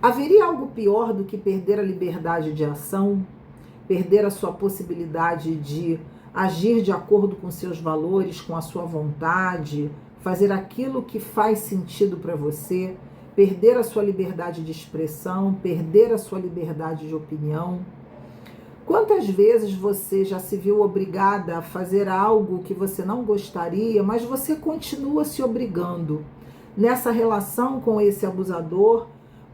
Haveria algo pior do que perder a liberdade de ação, perder a sua possibilidade de agir de acordo com seus valores, com a sua vontade, fazer aquilo que faz sentido para você, perder a sua liberdade de expressão, perder a sua liberdade de opinião? Quantas vezes você já se viu obrigada a fazer algo que você não gostaria, mas você continua se obrigando? Nessa relação com esse abusador,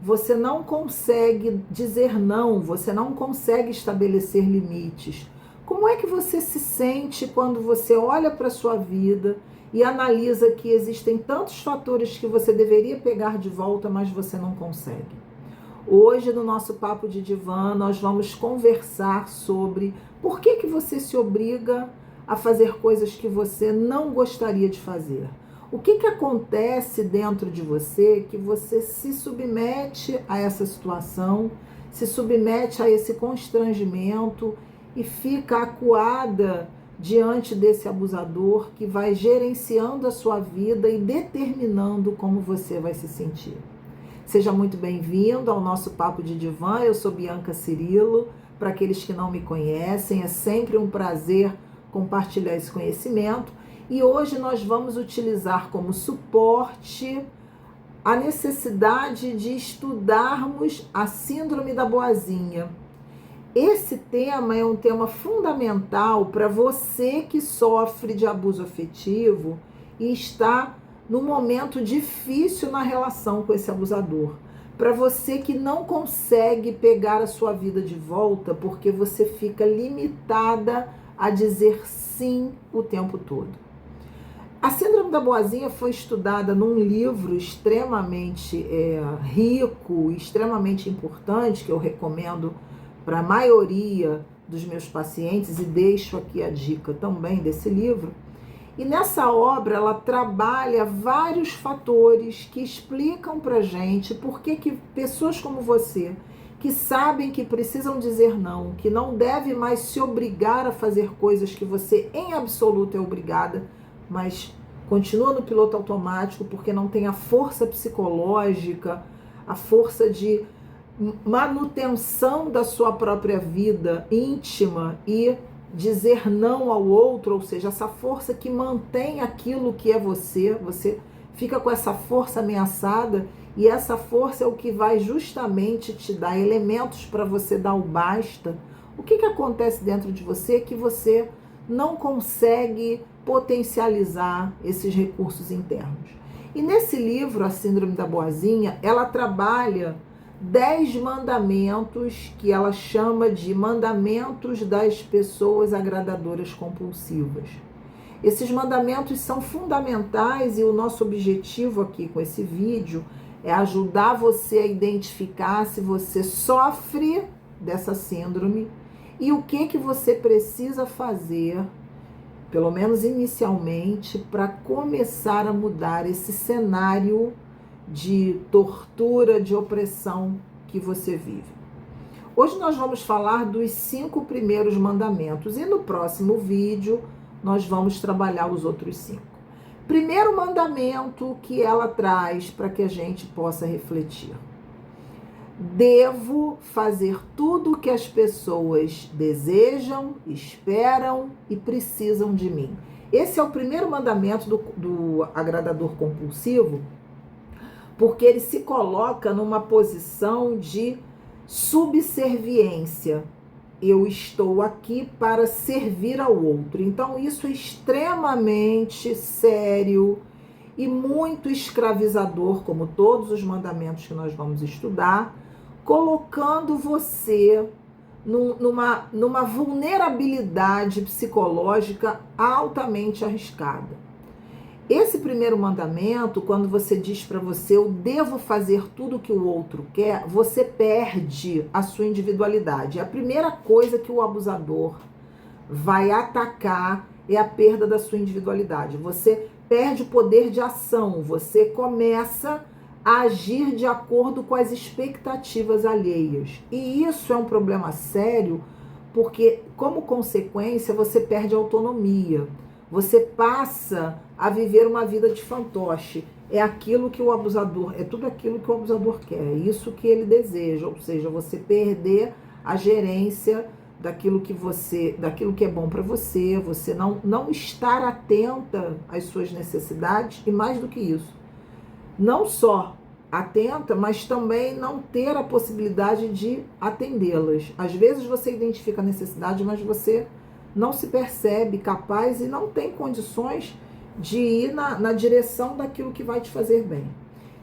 você não consegue dizer não, você não consegue estabelecer limites. Como é que você se sente quando você olha para a sua vida e analisa que existem tantos fatores que você deveria pegar de volta, mas você não consegue? Hoje, no nosso Papo de Divã, nós vamos conversar sobre por que você se obriga a fazer coisas que você não gostaria de fazer. O que acontece dentro de você que você se submete a essa situação, se submete a esse constrangimento e fica acuada diante desse abusador que vai gerenciando a sua vida e determinando como você vai se sentir. Seja muito bem-vindo ao nosso Papo de Divã. Eu sou Bianca Cirilo. Para aqueles que não me conhecem, é sempre um prazer compartilhar esse conhecimento. E hoje nós vamos utilizar como suporte a necessidade de estudarmos a Síndrome da Boazinha. Esse tema é um tema fundamental para você que sofre de abuso afetivo e está num momento difícil na relação com esse abusador. Para você que não consegue pegar a sua vida de volta porque você fica limitada a dizer sim o tempo todo. A Síndrome da Boazinha foi estudada num livro extremamente rico, extremamente importante, que eu recomendo para a maioria dos meus pacientes, e deixo aqui a dica também desse livro. E nessa obra ela trabalha vários fatores que explicam para a gente por que pessoas como você, que sabem que precisam dizer não, que não deve mais se obrigar a fazer coisas que você em absoluto é obrigada, mas continua no piloto automático porque não tem a força psicológica, a força de manutenção da sua própria vida íntima e dizer não ao outro, ou seja, essa força que mantém aquilo que é você. Você fica com essa força ameaçada e essa força é o que vai justamente te dar elementos para você dar o basta. O que acontece dentro de você que você não consegue potencializar esses recursos internos? E nesse livro, A Síndrome da Boazinha, ela trabalha 10 mandamentos que ela chama de mandamentos das pessoas agradadoras compulsivas. Esses mandamentos são fundamentais e o nosso objetivo aqui com esse vídeo é ajudar você a identificar se você sofre dessa síndrome e o que você precisa fazer, pelo menos inicialmente, para começar a mudar esse cenário de tortura, de opressão que você vive. Hoje nós vamos falar dos 5 primeiros mandamentos e no próximo vídeo nós vamos trabalhar os outros 5. Primeiro mandamento que ela traz para que a gente possa refletir: devo fazer tudo o que as pessoas desejam, esperam e precisam de mim. Esse é o primeiro mandamento do agradador compulsivo, porque ele se coloca numa posição de subserviência. Eu estou aqui para servir ao outro. Então isso é extremamente sério e muito escravizador, como todos os mandamentos que nós vamos estudar, colocando você numa vulnerabilidade psicológica altamente arriscada. Esse primeiro mandamento, quando você diz para você, eu devo fazer tudo o que o outro quer, você perde a sua individualidade. A primeira coisa que o abusador vai atacar é a perda da sua individualidade. Você perde o poder de ação, você começa a agir de acordo com as expectativas alheias. E isso é um problema sério, porque, como consequência, você perde a autonomia. você passa a viver uma vida de fantoche. É aquilo que o abusador, é tudo aquilo que o abusador quer, é isso que ele deseja, ou seja, você perder a gerência daquilo que é bom para você, você não estar atenta às suas necessidades e mais do que isso, não só atenta, mas também não ter a possibilidade de atendê-las. Às vezes você identifica a necessidade, mas você não se percebe capaz e não tem condições de ir na direção daquilo que vai te fazer bem.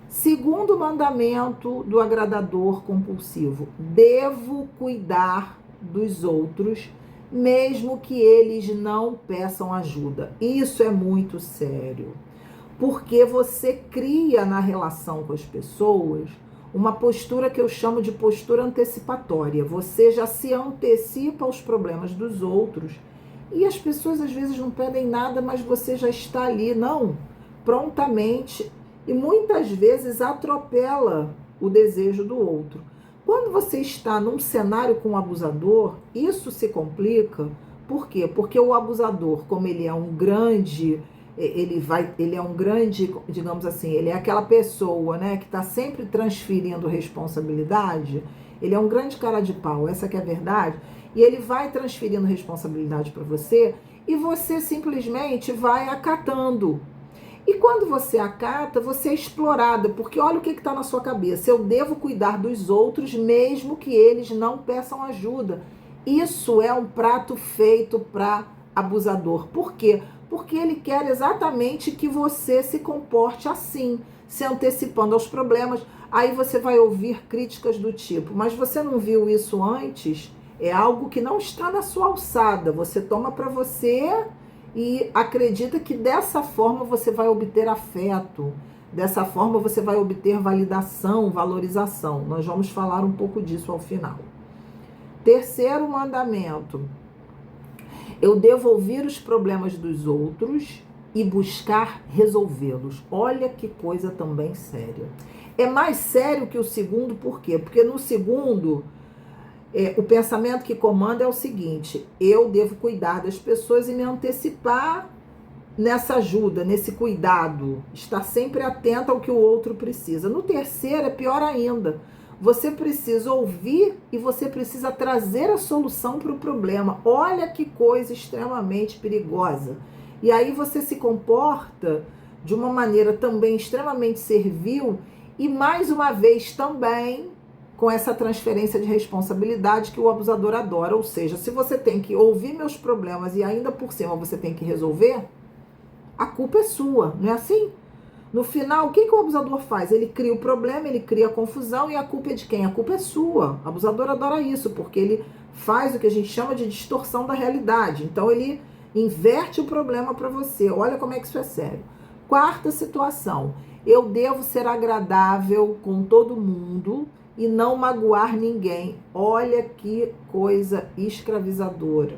Segundo mandamento do agradador compulsivo: devo cuidar dos outros, mesmo que eles não peçam ajuda. Isso é muito sério, porque você cria na relação com as pessoas uma postura que eu chamo de postura antecipatória. Você já se antecipa aos problemas dos outros e as pessoas às vezes não pedem nada, mas você já está ali, não, prontamente, e muitas vezes atropela o desejo do outro. Quando você está num cenário com um abusador, isso se complica. Por quê? Porque o abusador, como ele é um grande, digamos assim, ele é aquela pessoa, né, que está sempre transferindo responsabilidade. Ele é um grande cara de pau, essa que é a verdade. E ele vai transferindo responsabilidade para você e você simplesmente vai acatando. E quando você acata, você é explorada, porque olha o que está na sua cabeça: eu devo cuidar dos outros mesmo que eles não peçam ajuda. Isso é um prato feito para abusador. Por quê? Porque ele quer exatamente que você se comporte assim, se antecipando aos problemas. Aí você vai ouvir críticas do tipo: mas você não viu isso antes? É algo que não está na sua alçada. Você toma para você e acredita que dessa forma você vai obter afeto, dessa forma você vai obter validação, valorização. Nós vamos falar um pouco disso ao final. Terceiro mandamento: eu devo ouvir os problemas dos outros e buscar resolvê-los. Olha que coisa também séria. É mais sério que o segundo, por quê? Porque no segundo, o pensamento que comanda é o seguinte: eu devo cuidar das pessoas e me antecipar nessa ajuda, nesse cuidado, estar sempre atenta ao que o outro precisa. No terceiro é pior ainda. Você precisa ouvir e você precisa trazer a solução para o problema. Olha que coisa extremamente perigosa. E aí você se comporta de uma maneira também extremamente servil e mais uma vez também com essa transferência de responsabilidade que o abusador adora. Ou seja, se você tem que ouvir meus problemas e ainda por cima você tem que resolver, a culpa é sua, não é assim? No final, o que o abusador faz? Ele cria o problema, ele cria a confusão e a culpa é de quem? A culpa é sua. O abusador adora isso, porque ele faz o que a gente chama de distorção da realidade. Então ele inverte o problema para você. Olha como é que isso é sério. Quarta situação: eu devo ser agradável com todo mundo e não magoar ninguém. Olha que coisa escravizadora.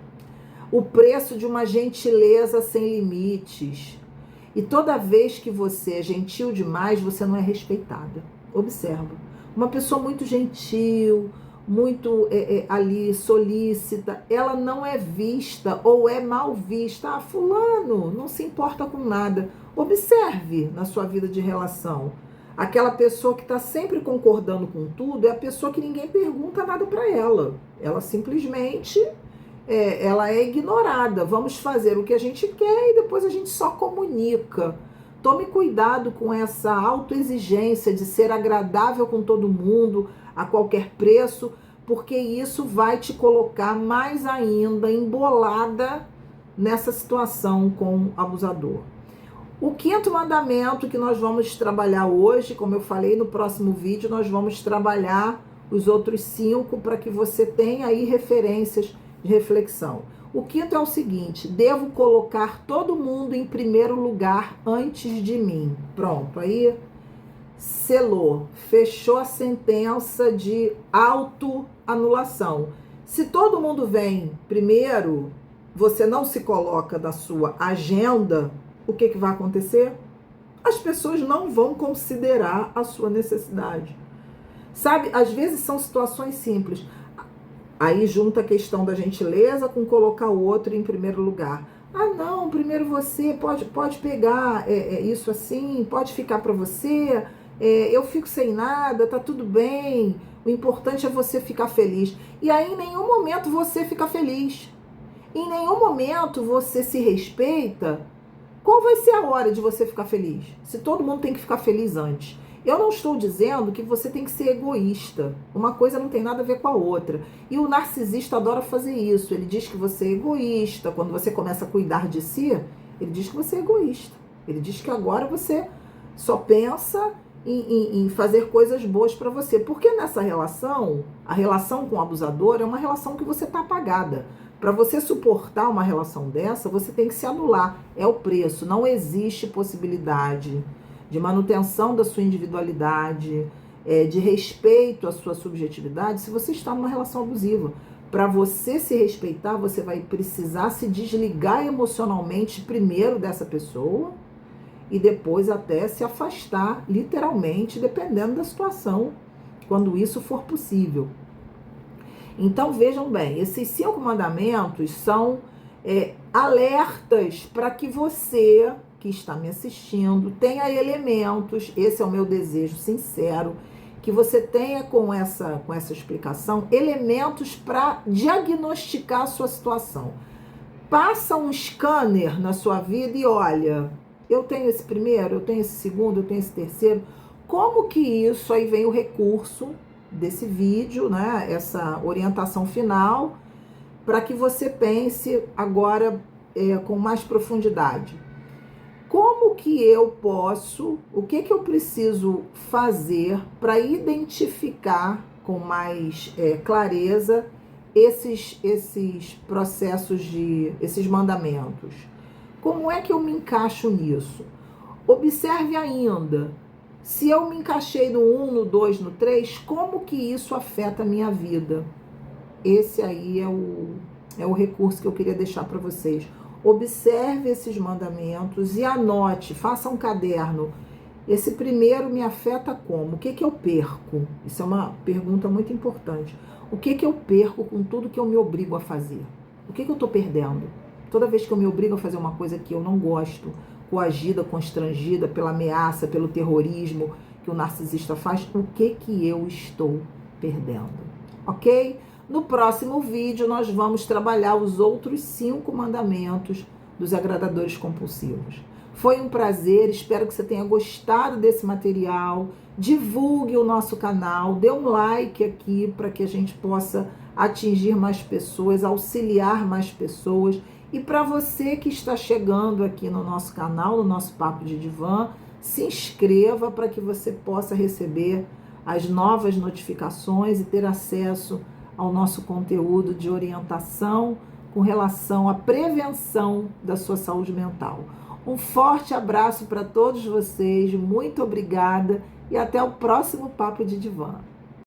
O preço de uma gentileza sem limites. E toda vez que você é gentil demais, você não é respeitada. Observa. Uma pessoa muito gentil, muito ali solícita, ela não é vista ou é mal vista. Ah, fulano não se importa com nada. Observe na sua vida de relação. Aquela pessoa que está sempre concordando com tudo é a pessoa que ninguém pergunta nada para ela. Ela simplesmente ela é ignorada. Vamos fazer o que a gente quer e depois a gente só comunica. Tome cuidado com essa autoexigência de ser agradável com todo mundo a qualquer preço, porque isso vai te colocar mais ainda embolada nessa situação com o abusador. O quinto mandamento que nós vamos trabalhar hoje, como eu falei, no próximo vídeo nós vamos trabalhar os outros 5 para que você tenha aí referências de reflexão. O quinto é o seguinte: devo colocar todo mundo em primeiro lugar antes de mim. Pronto, aí selou, fechou a sentença de autoanulação. Se todo mundo vem primeiro, você não se coloca na sua agenda, o que vai acontecer? As pessoas não vão considerar a sua necessidade. Sabe, às vezes são situações simples. Aí junta a questão da gentileza com colocar o outro em primeiro lugar. Ah, não, primeiro você, pode pegar isso assim, pode ficar para você, eu fico sem nada, tá tudo bem, o importante é você ficar feliz. E aí em nenhum momento você fica feliz, em nenhum momento você se respeita. Qual vai ser a hora de você ficar feliz? Se todo mundo tem que ficar feliz antes. Eu não estou dizendo que você tem que ser egoísta. Uma coisa não tem nada a ver com a outra. E o narcisista adora fazer isso. Ele diz que você é egoísta. Quando você começa a cuidar de si, ele diz que você é egoísta. Ele diz que agora você só pensa em fazer coisas boas para você. Porque nessa relação, a relação com o abusador é uma relação que você está apagada. Para você suportar uma relação dessa, você tem que se anular. É o preço. Não existe possibilidade de manutenção da sua individualidade, de respeito à sua subjetividade, se você está numa relação abusiva. Para você se respeitar, você vai precisar se desligar emocionalmente primeiro dessa pessoa e depois até se afastar, literalmente, dependendo da situação, quando isso for possível. Então vejam bem, esses 5 mandamentos são alertas para que você que está me assistindo tenha elementos, esse é o meu desejo sincero, que você tenha com essa explicação, elementos para diagnosticar a sua situação. Passa um scanner na sua vida e olha, eu tenho esse primeiro, eu tenho esse segundo, eu tenho esse terceiro, como que isso, aí vem o recurso desse vídeo, né, essa orientação final, para que você pense agora com mais profundidade. Como que eu posso, o que eu preciso fazer para identificar com mais clareza esses processos esses mandamentos? Como é que eu me encaixo nisso? Observe ainda, se eu me encaixei no 1, no 2, no 3, como que isso afeta a minha vida? Esse aí é o recurso que eu queria deixar para vocês. Observe esses mandamentos e anote, faça um caderno. Esse primeiro me afeta como? O que eu perco? Isso é uma pergunta muito importante. O que eu perco com tudo que eu me obrigo a fazer? O que eu estou perdendo? Toda vez que eu me obrigo a fazer uma coisa que eu não gosto, coagida, constrangida pela ameaça, pelo terrorismo que o narcisista faz, o que eu estou perdendo? Ok? No próximo vídeo, nós vamos trabalhar os outros 5 mandamentos dos agradadores compulsivos. Foi um prazer, espero que você tenha gostado desse material. Divulgue o nosso canal, dê um like aqui para que a gente possa atingir mais pessoas, auxiliar mais pessoas. E para você que está chegando aqui no nosso canal, no nosso Papo de Divã, se inscreva para que você possa receber as novas notificações e ter acesso ao nosso conteúdo de orientação com relação à prevenção da sua saúde mental. Um forte abraço para todos vocês, muito obrigada e até o próximo Papo de Divã.